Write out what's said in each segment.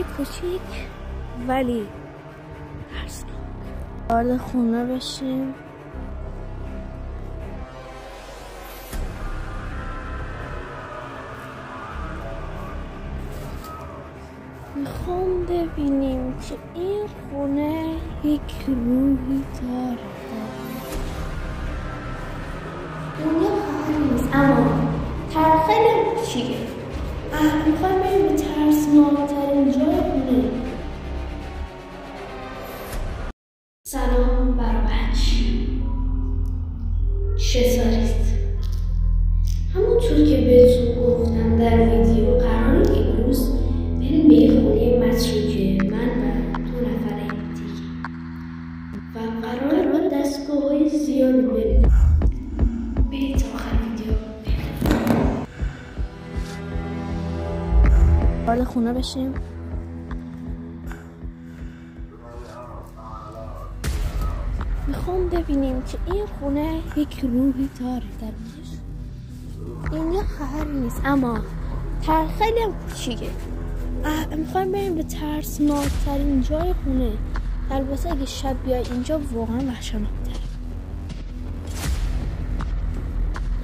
کوچیک ولی ترسناک. وارد خونه بشیم. میخوام ببینیم که این خونه یک روحی داره. دنیا خواهر نیست اما خیلی کوچیکه. میخوام بریم به ترسناکترین جای خونه. سلام برابرش چطورید؟ همونطور که بهتون گفتم در ویدیو قراره امروز بریم به یه خونه متروکه من و 2 نفر دیگه و قراره دستگاه های زیادی بریم. برید تا آخر ویدیو ببینید. وارد خونه بشیم. میخوام ببینیم که این خونه یک روحی داره درونش. این یه خبری نیست اما خیلی هم کوچیکه. میخوایم بریم به ترسناکترین جای خونه. البته اگه شب بیای اینجا واقعا وحشتناک‌تره.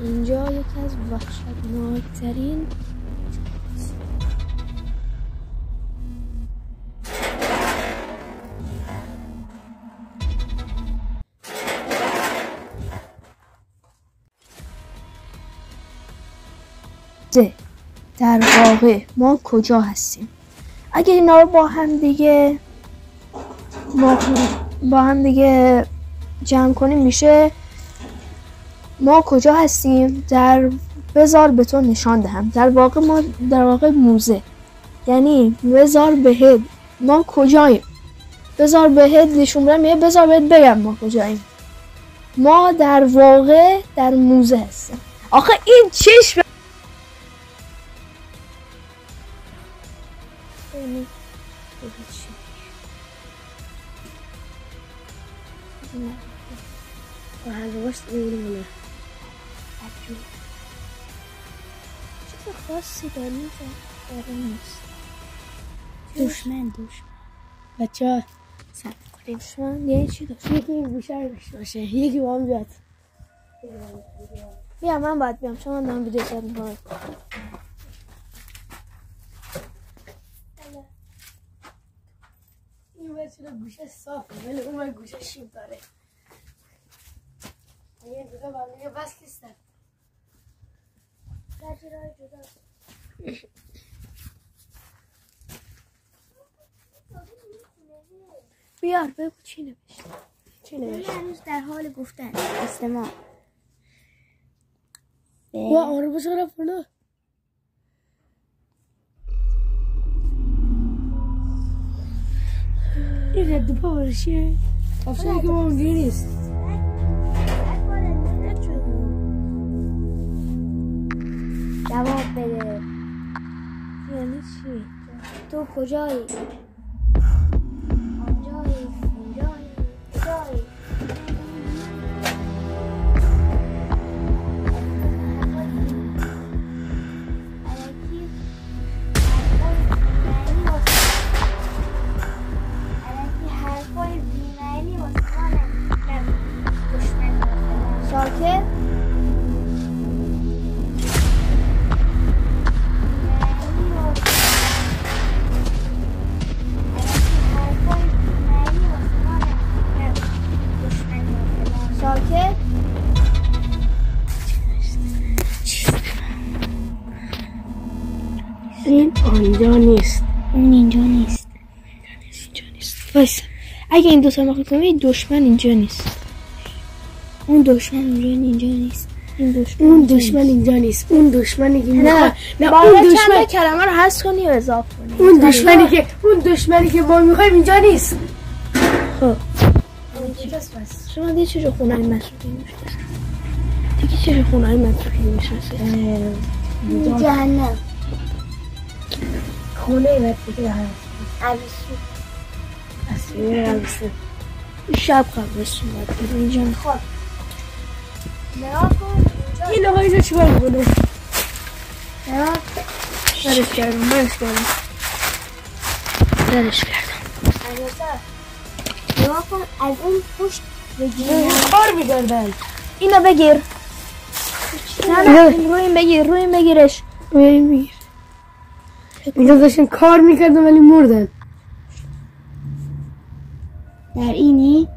اینجا یکی از وحشتناکترین در واقع ما کجا هستیم؟ اگه اینا رو با هم دیگه جمع کنیم میشه ما کجا هستیم. بذار به تو نشان دهم. در واقع موزه، یعنی بذار بهت ما کجاییم. بذار بهت نشون بدم، بذار بهت بگم ما کجاییم. ما در واقع در موزه هستیم. آخه این چشم چیز خاصی داره نیست. دشمن بچه ها صبر کنیم. دشمن یه چی داشت. یکی این گوشه رو داشته باشه. یکی با هم بیاد. بیا من باید بیام چون من دارم ویدیو ساز میکنم. این بچه گوشه صافه ولی اون گوشه شیب داره. یه دوتا با هم بس کستن. در جرای جداست. بیار بگو چی نوشته. هنوز در حال گفتن استماع. و آره بزرگ پلو. این رد پا برشیه افشایی که ما اونجایی نیست. جواب بده. یعنی چی؟ تو کجایی؟ آنجایی. ساکت. این آنجا نیست. اون اینجا نیست. بس اگه این دوتا مخلوق کنیم دشمن اینجا نیست. اون دشمن اینجا نیست. اون دشمن اینجا نیست. اون دشمنی که نه اون دشمن کلمه رو حذف کنی و اضافه کنی. اون دشمنی که ما میخوایم اینجا نیست. خب شما دیگه چه خونه های متروکی میشناسید؟ دیگه چه خونه های متروکی میشناسید؟ جهنم. خونه متروکی هست. عروسی. شب قبلش اومد اینجا. خب نگاه کن این آقا اینجا چی باید بونه؟ نگاه برش کردم ردش کردم. نگاه کن از اون پشت بگیر. کار میکردن. اینو بگیر. نه روی این بگیر، روی این بگیرش. روی این بگیر. اینجا داشتن کار میکردن ولی مردن. در اینی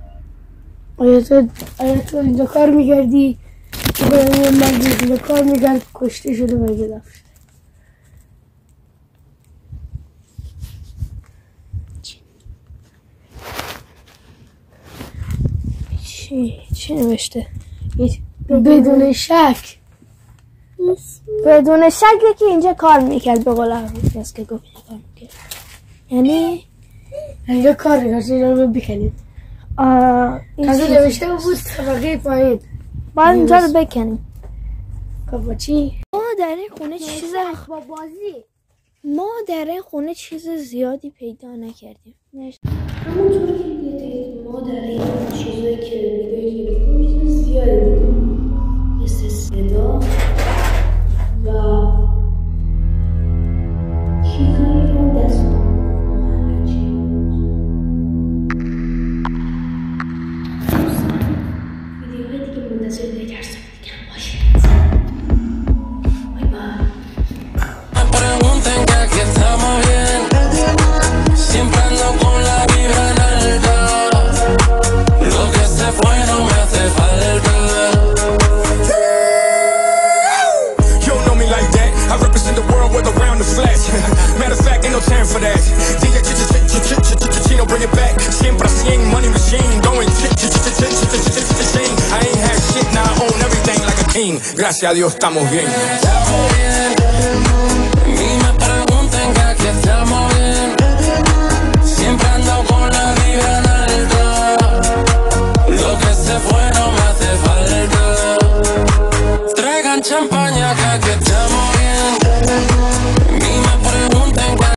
آیا تو اینجا کار میکردی؟ اینجا کار میکرد کشته شده و گرفت. چی نوشته؟ بدون شک. بدون شک که اینجا کار میکرد، به قول حرفی است که گفت کار میکرد. یعنی اینجا کار میکرد، اینجا رو بکنید. کسی نوشته بود طبقه پایین. باید اینجا رو بکنیم. با چی؟ ما در این خونه چیز زیادی پیدا نکردیم. همونطور که دیدید ما در این چیزایی که ویدیویی که دیدیم چیز زیادی دیدیم، مثل صدا و چیزایی رو دست ویدیوهای دیگه منتظر بگرسم دیگه هم باشید. بای بای. Siempre ando con la vibra en alta. Lo que se fue no me hace falta. You don't know me like that. I represent the world with around the flash. Matter of fact, ain't no time for that. DJ Chino, bring it back. Siempre así, money machine. Going I ain't had shit, now I own everything like a king. Gracias a Dios estamos bien.